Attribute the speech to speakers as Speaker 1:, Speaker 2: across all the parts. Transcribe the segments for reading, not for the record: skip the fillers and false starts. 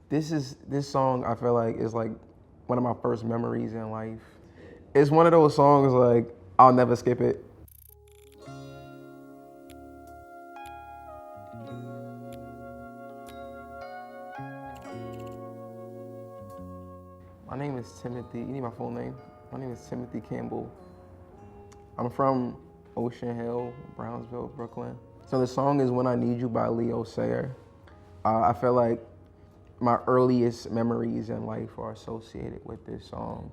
Speaker 1: This song I feel like is like one of my first memories in life. It's one of those songs like I'll never skip it. My name is Timothy. You need my full name? My name is Timothy Campbell. I'm from Ocean Hill, Brownsville, Brooklyn. So the song is "When I Need You" by Leo Sayer. I feel like my earliest memories in life are associated with this song.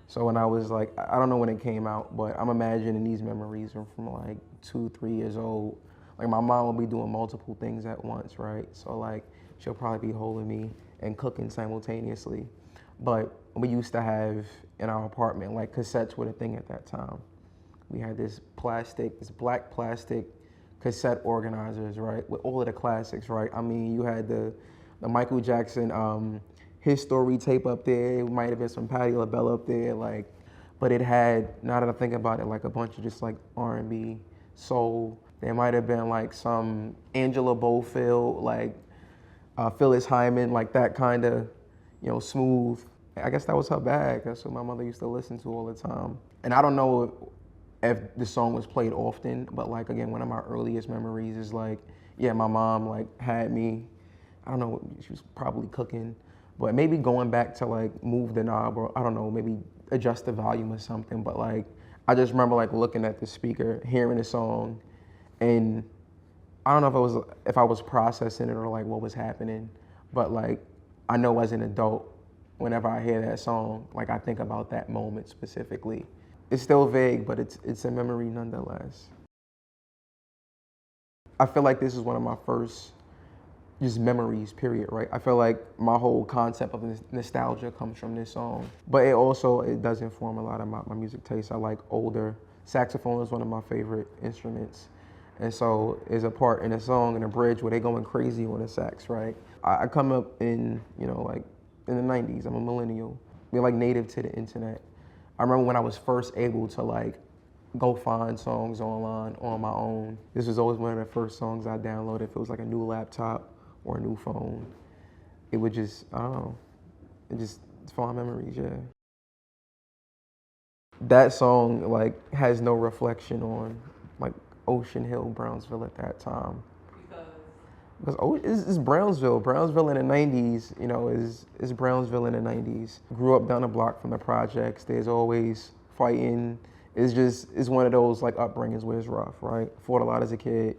Speaker 1: So when I was like, I don't know when it came out, but I'm imagining these memories are from like 2, 3 years old. Like my mom would be doing multiple things at once, right? So like she'll probably be holding me and cooking simultaneously. But we used to have in our apartment, like cassettes were the thing at that time. We had this black plastic cassette organizers, right? With all of the classics, right? I mean, you had the Michael Jackson, His Story tape up there. It might have been some Patti LaBelle up there, like, but it had, now that I think about it, like a bunch of just like R&B, soul. There might have been like some Angela Bofield, like Phyllis Hyman, like that kind of, smooth. I guess that was her bag. That's what my mother used to listen to all the time. And I don't know if the song was played often, but like again, one of my earliest memories is like, yeah, my mom like had me, I don't know, she was probably cooking, but maybe going back to like move the knob or I don't know, maybe adjust the volume or something. But like, I just remember like looking at the speaker, hearing the song, and I don't know if I was processing it or like what was happening, but like I know as an adult, whenever I hear that song, like I think about that moment specifically. It's still vague, but it's a memory nonetheless. I feel like this is one of my first just memories, period, right? I feel like my whole concept of nostalgia comes from this song. But it does inform a lot of my music taste. I like older. Saxophone is one of my favorite instruments. And so there's a part in a song in a bridge where they're going crazy on the sax, right? I come up in, like in the 90s. I'm a millennial. We're like native to the internet. I remember when I was first able to like go find songs online on my own. This was always one of the first songs I downloaded. If it was like a new laptop or a new phone, it would just, I don't know, it's fond memories, yeah. That song like has no reflection on like Ocean Hill, Brownsville at that time. Because it's Brownsville. Brownsville in the 90s, is Brownsville in the 90s. Grew up down the block from the projects. There's always fighting. It's one of those like upbringings where it's rough, right? Fought a lot as a kid.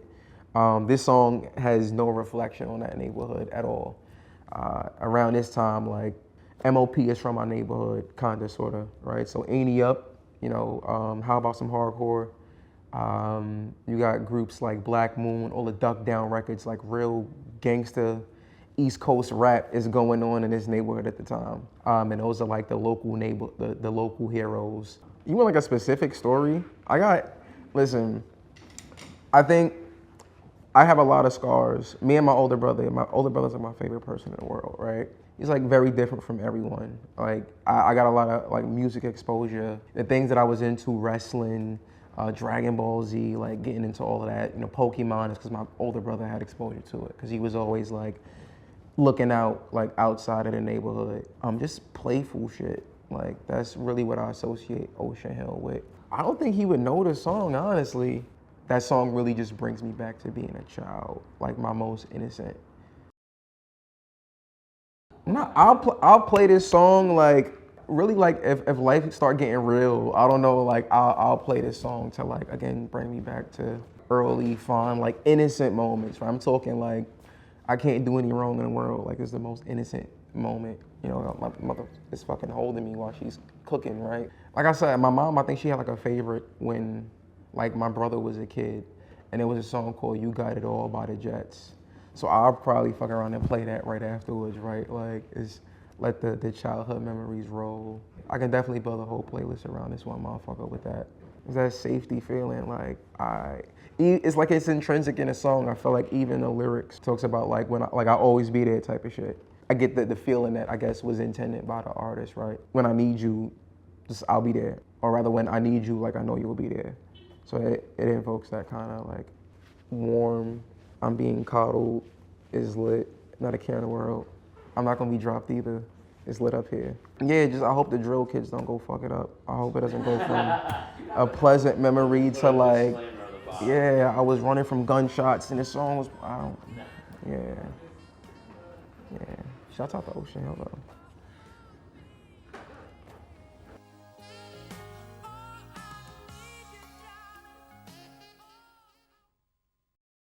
Speaker 1: This song has no reflection on that neighborhood at all. Around this time, like MOP is from my neighborhood, kinda, sorta, right? So Ain't He Up, how about some hardcore? You got groups like Black Moon, all the Duck Down records, like real gangster East Coast rap is going on in this neighborhood at the time. And those are like the local heroes. You want like a specific story? Listen, I think I have a lot of scars. Me and my older brother's like my favorite person in the world, right? He's like very different from everyone. Like I got a lot of like music exposure. The things that I was into, wrestling, Dragon Ball Z, like getting into all of that. Pokemon is because my older brother had exposure to it because he was always like looking out like outside of the neighborhood. Just playful shit. Like that's really what I associate Ocean Hill with. I don't think he would know the song, honestly. That song really just brings me back to being a child, like my most innocent. No, I'll play this song like really like if life start getting real. I don't know, like I'll play this song to like again bring me back to early fun like innocent moments. Right? I'm talking like I can't do any wrong in the world. Like it's the most innocent moment. My mother is fucking holding me while she's cooking. Right? Like I said, my mom, I think she had like a favorite when like my brother was a kid, and there was a song called "You Got It All" by the Jets. So I'll probably fuck around and play that right afterwards, right? Like, let the childhood memories roll. I can definitely build a whole playlist around this one motherfucker with that. It's that safety feeling, like, it's like it's intrinsic in a song. I feel like even the lyrics talks about like when I'll always be there type of shit. I get the feeling that I guess was intended by the artist, right? When I need you, just I'll be there. Or rather when I need you, like I know you'll be there. So it invokes that kind of like warm, I'm being coddled, is lit, not a care in the world I'm not gonna be dropped either. It's lit up here. Yeah, just I hope the drill kids don't go fuck it up. I hope it doesn't go from a pleasant memory to like, yeah, I was running from gunshots and the song was, I don't, yeah. Yeah. Shout out to Ocean Hill though.